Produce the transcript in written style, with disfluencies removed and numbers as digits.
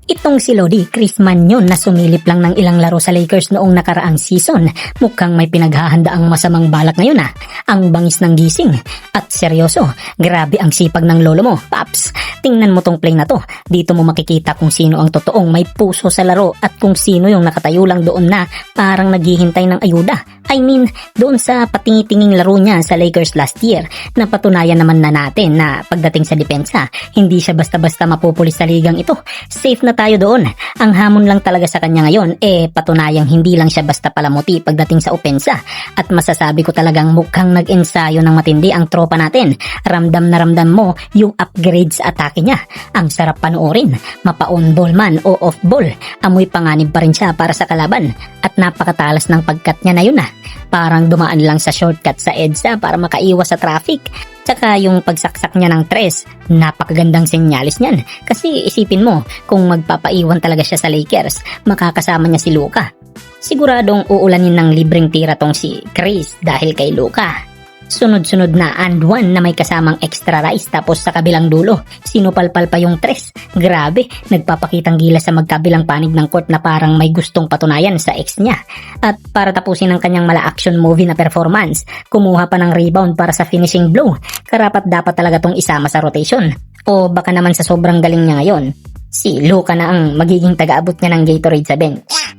Itong si Lodi Crisman yun na sumilip lang ng ilang laro sa Lakers noong nakaraang season. Mukhang may pinaghahandaang masamang balak ngayon ah. Ang bangis ng gising. At seryoso, grabe ang sipag ng lolo mo, Paps. Tingnan mo tong play na to. Dito mo makikita kung sino ang totoong may puso sa laro at kung sino yung nakatayo lang doon na parang naghihintay ng ayuda. I mean, doon sa patingi-tinging laro niya sa Lakers last year, napatunayan naman na natin na pagdating sa depensa, hindi siya basta-basta mapupulis sa ligang ito. Safe na tayo doon. Ang hamon lang talaga sa kanya ngayon, patunayang hindi lang siya basta palamuti pagdating sa opensa. At masasabi ko talagang mukhang nag-ensayo ng matindi ang tropa natin. Ramdam na ramdam mo yung upgrade sa atake niya. Ang sarap panoorin. Mapa-on ball man o off ball, amoy panganib pa rin siya para sa kalaban. At napakatalas ng pagkat niya na yun ah. Parang dumaan lang sa shortcut sa EDSA para makaiwas sa traffic. Tsaka yung pagsaksak niya ng tres, napakagandang senyalis niyan. Kasi isipin mo, kung magpapaiwan talaga siya sa Lakers, makakasama niya si Luka. Siguradong uulanin ng libreng tira tong si Chris dahil kay Luka. Sunod-sunod na and one na may kasamang extra rice tapos sa kabilang dulo, sinupalpal pa yung tres. Grabe, nagpapakitang gilas sa magkabilang panig ng court na parang may gustong patunayan sa ex niya. At para tapusin ang kanyang mala-action movie na performance, kumuha pa ng rebound para sa finishing blow. Karapat dapat talaga tong isama sa rotation. O baka naman sa sobrang galing niya ngayon, si Luka na ang magiging taga-abot niya ng Gatorade sa bench.